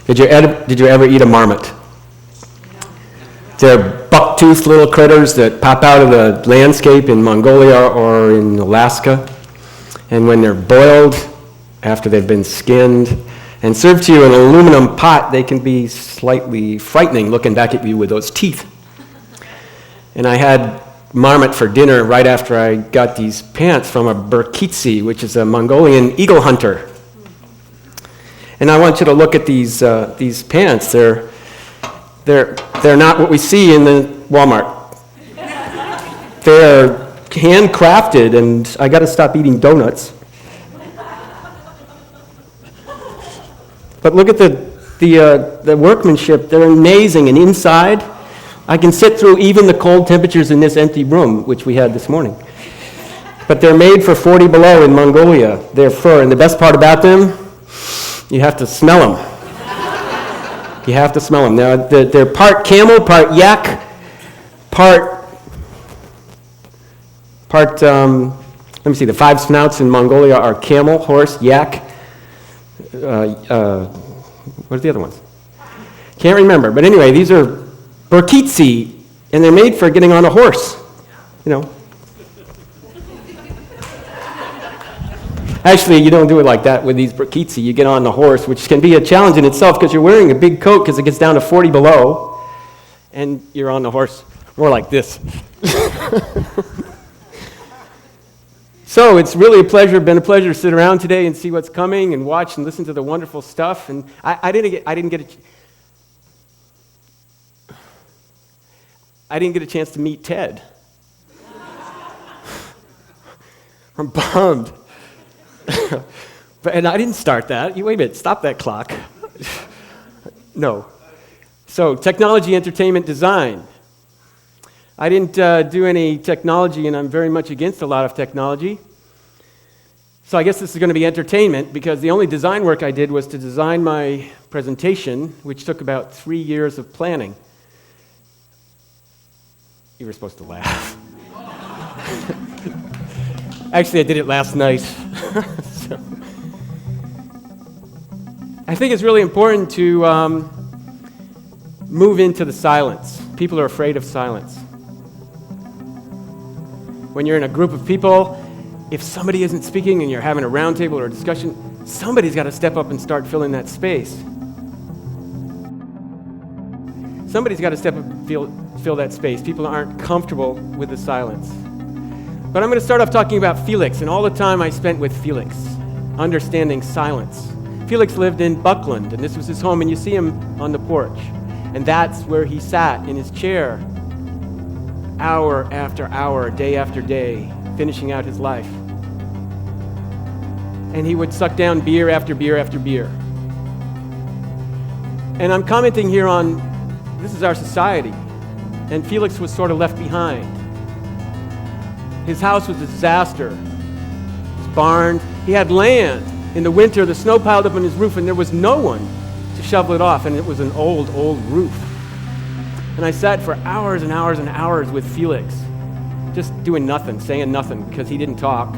Did you ever eat a marmot? They're buck-toothed little critters that pop out of the landscape in Mongolia or in Alaska. And when they're boiled, after they've been skinned, and served to you in an aluminum pot, they can be slightly frightening looking back at you with those teeth. And I had marmot for dinner right after I got these pants from a Berkitsi, which is a Mongolian eagle hunter. And I want you to look at these pants. They're not what we see in the Walmart. They're handcrafted, and I got to stop eating donuts. But look at the workmanship. They're amazing, and inside, I can sit through even the cold temperatures in this empty room, which we had this morning. But they're made for 40 below in Mongolia. They're fur, and the best part about them, you have to smell them. You have to smell them. Now, they're part camel, part yak, let me see, the 5 snouts in Mongolia are camel, horse, yak, what are the other ones? Can't remember. But anyway, these are Berkitsi, and they're made for getting on a horse, you know. Actually, you don't do it like that with these Berkitsi. You get on the horse, which can be a challenge in itself because you're wearing a big coat because it gets down to 40 below, and you're on the horse more like this. So it's really been a pleasure to sit around today and see what's coming and watch and listen to the wonderful stuff. And I didn't get a chance to meet Ted. I'm bummed. And I didn't start that. Wait a minute, stop that clock. No. So, technology, entertainment, design. I didn't do any technology, and I'm very much against a lot of technology. So I guess this is going to be entertainment, because the only design work I did was to design my presentation, which took about 3 years of planning. You were supposed to laugh. Actually, I did it last night. So, I think it's really important to move into the silence. People are afraid of silence. When you're in a group of people, if somebody isn't speaking and you're having a round table or a discussion, somebody's got to step up and start filling that space. Somebody's got to step up and fill that space. People aren't comfortable with the silence. But I'm going to start off talking about Felix and all the time I spent with Felix, understanding silence. Felix lived in Buckland, and this was his home, and you see him on the porch. And that's where he sat in his chair, hour after hour, day after day, finishing out his life. And he would suck down beer after beer after beer. And I'm commenting here on, this is our society, and Felix was sort of left behind. His house was a disaster. His barn, he had land. In the winter, the snow piled up on his roof, and there was no one to shovel it off, and it was an old, old roof. And I sat for hours and hours and hours with Felix, just doing nothing, saying nothing, because he didn't talk.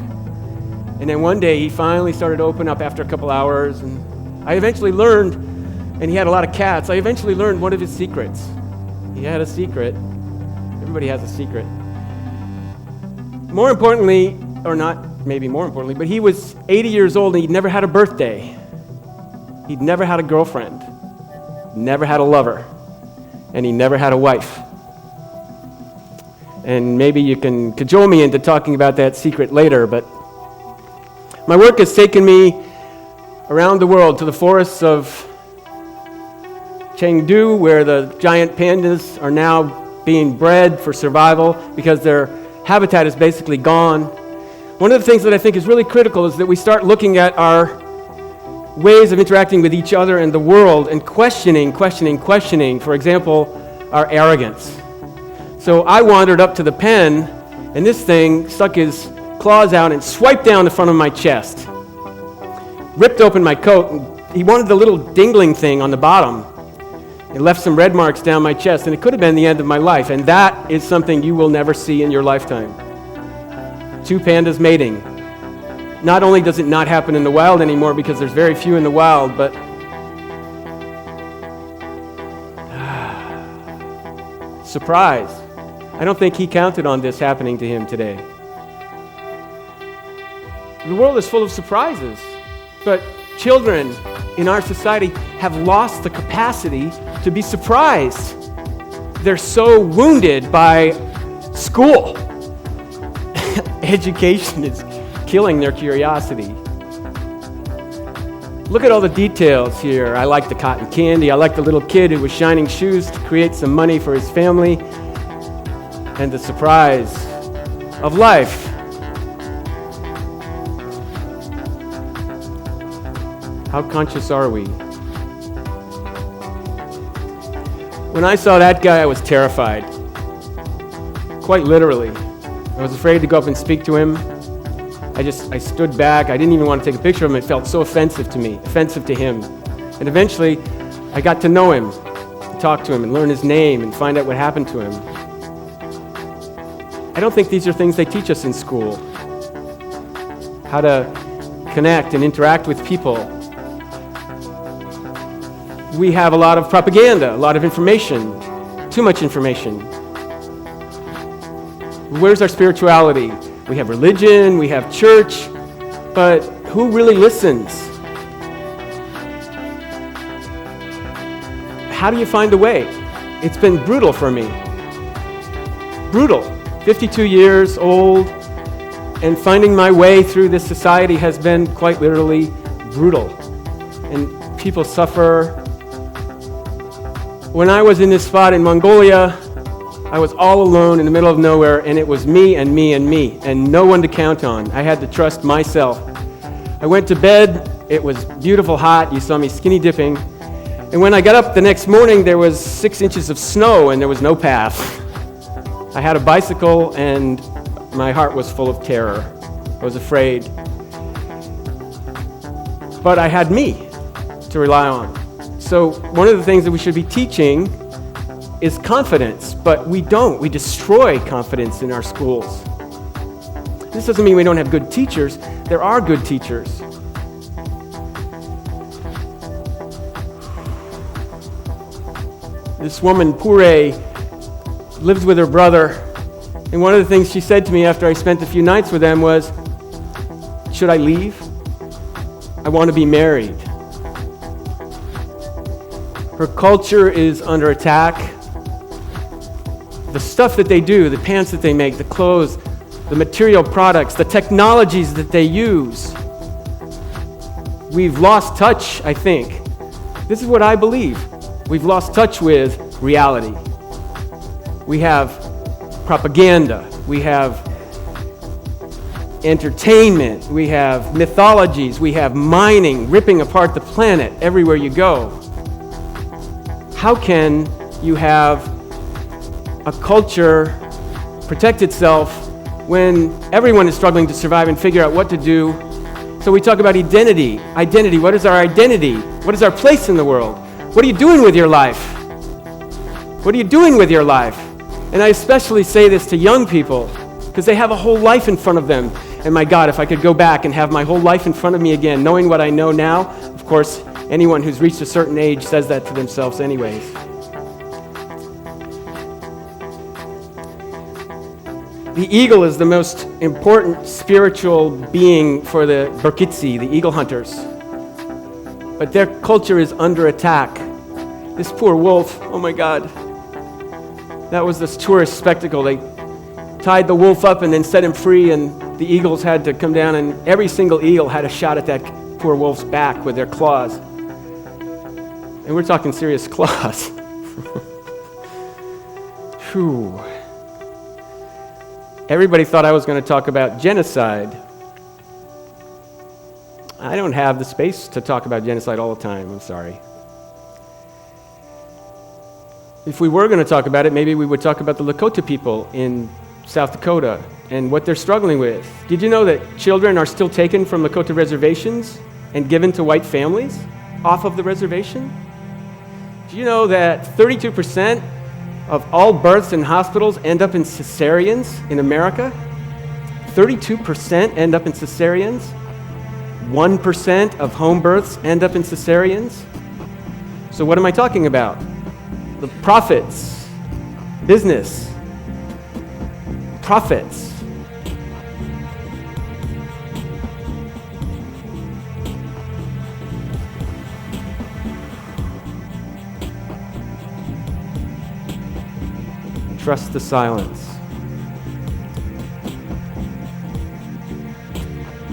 And then one day, he finally started to open up after a couple hours, and I eventually learned, and he had a lot of cats, I eventually learned one of his secrets. He had a secret. Everybody has a secret. More importantly, or not maybe more importantly, but he was 80 years old and he'd never had a birthday. He'd never had a girlfriend, never had a lover, and he never had a wife. And maybe you can cajole me into talking about that secret later, but my work has taken me around the world to the forests of Chengdu, where the giant pandas are now being bred for survival because their habitat is basically gone. One of the things that I think is really critical is that we start looking at our ways of interacting with each other and the world and questioning, for example, our arrogance. So I wandered up to the pen, and this thing stuck his claws out and swiped down the front of my chest, ripped open my coat, and he wanted the little dingling thing on the bottom. It left some red marks down my chest, and it could have been the end of my life, and that is something you will never see in your lifetime. Two pandas mating. Not only does it not happen in the wild anymore because there's very few in the wild, but surprise. I don't think he counted on this happening to him today. The world is full of surprises, but children in our society have lost the capacity to be surprised. They're so wounded by school. Education is killing their curiosity. Look at all the details here. I like the cotton candy. I like the little kid who was shining shoes to create some money for his family. And the surprise of life. How conscious are we? When I saw that guy, I was terrified. Quite literally. I was afraid to go up and speak to him. I stood back. I didn't even want to take a picture of him. It felt so offensive to me, offensive to him. And eventually, I got to know him, talk to him, and learn his name, and find out what happened to him. I don't think these are things they teach us in school. How to connect and interact with people. We have a lot of propaganda, a lot of information, too much information. Where's our spirituality? We have religion, we have church, but who really listens? How do you find a way? It's been brutal for me. Brutal. 52 years old, and finding my way through this society has been quite literally brutal. And people suffer. When I was in this spot in Mongolia, I was all alone in the middle of nowhere, and it was me and me and me, and no one to count on. I had to trust myself. I went to bed. It was beautiful hot. You saw me skinny dipping. And when I got up the next morning, there was 6 inches of snow, and there was no path. I had a bicycle, and my heart was full of terror. I was afraid. But I had me to rely on. So one of the things that we should be teaching is confidence, but we don't. We destroy confidence in our schools. This doesn't mean we don't have good teachers. There are good teachers. This woman, Pure, lives with her brother, and one of the things she said to me after I spent a few nights with them was, should I leave? I want to be married. Her culture is under attack. The stuff that they do, the pants that they make, the clothes, the material products, the technologies that they use. We've lost touch, I think. This is what I believe. We've lost touch with reality. We have propaganda. We have entertainment. We have mythologies. We have mining, ripping apart the planet everywhere you go. How can you have a culture protect itself when everyone is struggling to survive and figure out what to do? So we talk about identity. Identity, what is our identity? What is our place in the world? What are you doing with your life? What are you doing with your life? And I especially say this to young people because they have a whole life in front of them. And my God, if I could go back and have my whole life in front of me again, knowing what I know now, of course, anyone who's reached a certain age says that to themselves anyways. The eagle is the most important spiritual being for the Burkitsi, the eagle hunters. But their culture is under attack. This poor wolf, oh my God. That was this tourist spectacle. They tied the wolf up and then set him free, and the eagles had to come down, and every single eagle had a shot at that poor wolf's back with their claws. And we're talking serious claws. Phew. Everybody thought I was going to talk about genocide. I don't have the space to talk about genocide all the time, I'm sorry. If we were going to talk about it, maybe we would talk about the Lakota people in South Dakota and what they're struggling with. Did you know that children are still taken from Lakota reservations and given to white families off of the reservation? Do you know that 32% of all births in hospitals end up in cesareans in America? 32% end up in cesareans. 1% of home births end up in cesareans. So what am I talking about? The prophets, business, profits. Trust the silence.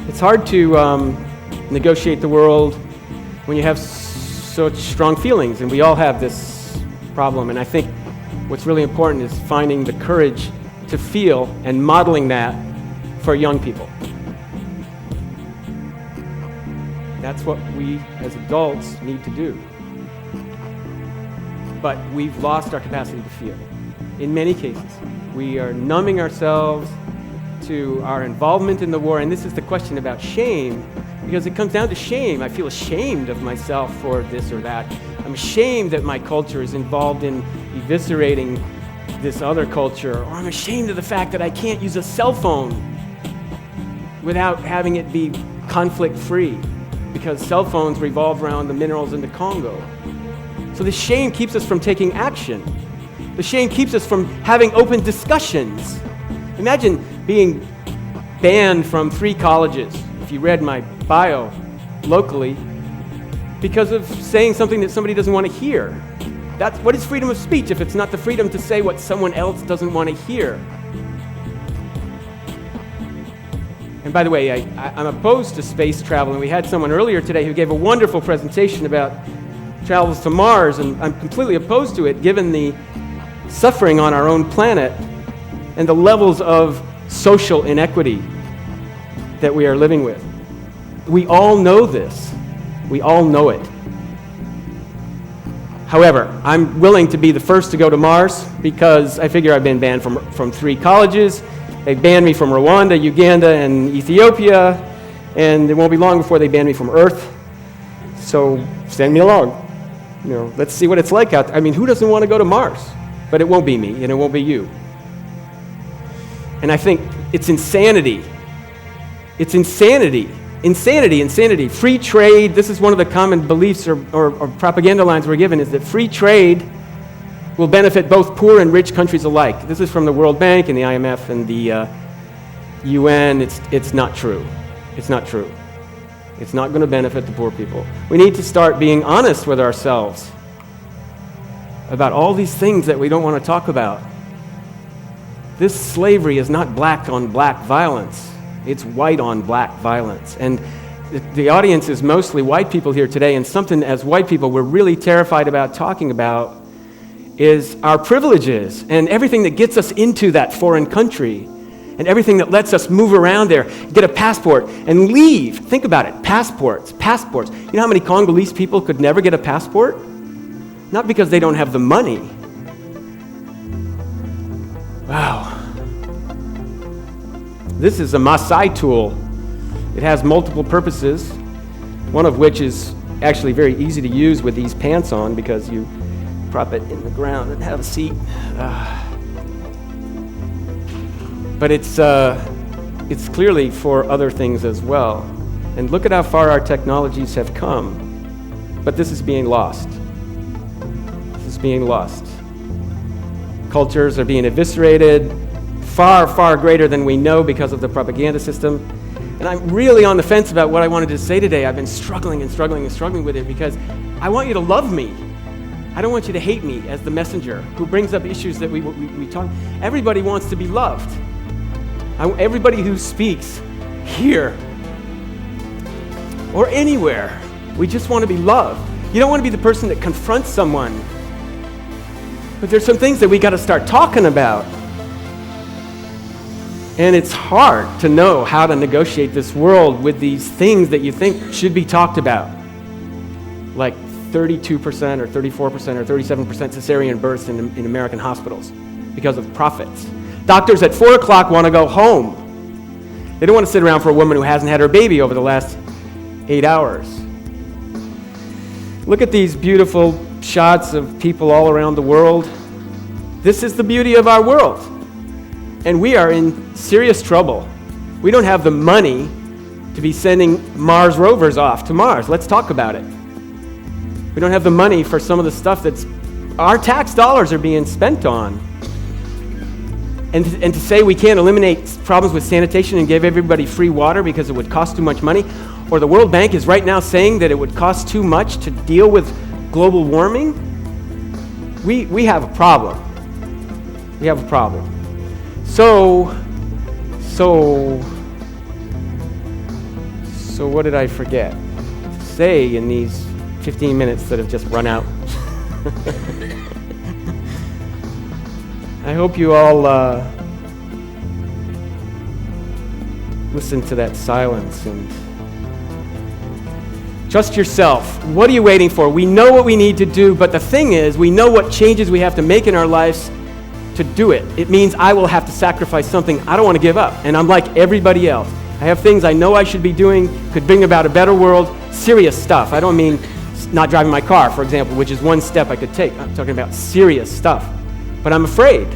It's hard to negotiate the world when you have such strong feelings, and we all have this problem. And I think what's really important is finding the courage to feel and modeling that for young people. That's what we as adults need to do. But we've lost our capacity to feel. In many cases, we are numbing ourselves to our involvement in the war, and this is the question about shame, because it comes down to shame. I feel ashamed of myself for this or that. I'm ashamed that my culture is involved in eviscerating this other culture, or I'm ashamed of the fact that I can't use a cell phone without having it be conflict-free, because cell phones revolve around the minerals in the Congo. So the shame keeps us from taking action. The shame keeps us from having open discussions. Imagine being banned from 3 colleges, if you read my bio locally, because of saying something that somebody doesn't want to hear. What is freedom of speech if it's not the freedom to say what someone else doesn't want to hear? And by the way, I'm opposed to space travel, and we had someone earlier today who gave a wonderful presentation about travels to Mars, and I'm completely opposed to it given the suffering on our own planet and the levels of social inequity that we are living with. We all know this. We all know it. However, I'm willing to be the first to go to Mars because I figure I've been banned from 3 colleges. They banned me from Rwanda, Uganda, and Ethiopia, and it won't be long before they ban me from Earth. So send me along. Let's see what it's like out there. I mean, who doesn't want to go to Mars? But it won't be me, and it won't be you. And I think it's insanity. It's insanity. Insanity. Free trade, this is one of the common beliefs or propaganda lines we're given, is that free trade will benefit both poor and rich countries alike. This is from the World Bank and the IMF and the UN. It's not true. It's not true. It's not going to benefit the poor people. We need to start being honest with ourselves about all these things that we don't want to talk about. This slavery is not black on black violence. It's white on black violence. And the audience is mostly white people here today, and something as white people we're really terrified about talking about is our privileges and everything that gets us into that foreign country and everything that lets us move around there, get a passport, and leave. Think about it. Passports. You know how many Congolese people could never get a passport? Not because they don't have the money. Wow. This is a Maasai tool. It has multiple purposes, one of which is actually very easy to use with these pants on because you prop it in the ground and have a seat. But it's clearly for other things as well. And look at how far our technologies have come. But this is being lost. Being lost. Cultures are being eviscerated far, far greater than we know because of the propaganda system. And I'm really on the fence about what I wanted to say today. I've been struggling with it because I want you to love me. I don't want you to hate me as the messenger who brings up issues that we talk. Everybody wants to be loved. Everybody who speaks here or anywhere, we just want to be loved. You don't want to be the person that confronts someone. But there's some things that we got to start talking about. And it's hard to know how to negotiate this world with these things that you think should be talked about. Like 32% or 34% or 37% cesarean births in American hospitals because of profits. Doctors at 4 o'clock want to go home. They don't want to sit around for a woman who hasn't had her baby over the last 8 hours. Look at these beautiful shots of people all around the world. This is the beauty of our world. And we are in serious trouble. We don't have the money to be sending Mars rovers off to Mars. Let's talk about it. We don't have the money for some of the stuff that's our tax dollars are being spent on. And to say we can't eliminate problems with sanitation and give everybody free water because it would cost too much money, or the World Bank is right now saying that it would cost too much to deal with global warming, we have a problem. We have a problem. So what did I forget to say in these 15 minutes that have just run out? I hope you all listen to that silence and trust yourself. What are you waiting for? We know what we need to do, but the thing is, we know what changes we have to make in our lives to do it. It means I will have to sacrifice something I don't want to give up, and I'm like everybody else. I have things I know I should be doing, could bring about a better world, serious stuff. I don't mean not driving my car, for example, which is one step I could take. I'm talking about serious stuff. But I'm afraid.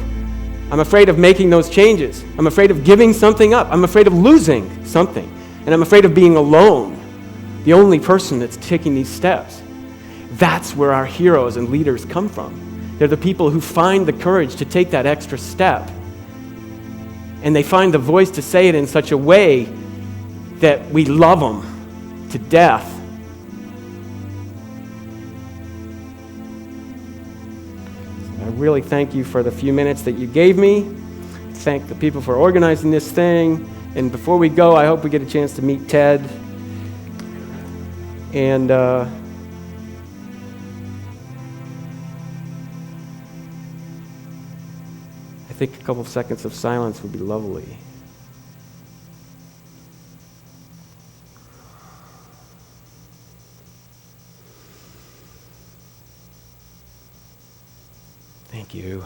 I'm afraid of making those changes. I'm afraid of giving something up. I'm afraid of losing something. And I'm afraid of being alone, the only person that's taking these steps. That's where our heroes and leaders come from. They're the people who find the courage to take that extra step. And they find the voice to say it in such a way that we love them to death. I really thank you for the few minutes that you gave me. Thank the people for organizing this thing. And before we go, I hope we get a chance to meet Ted. And I think a couple of seconds of silence would be lovely. Thank you.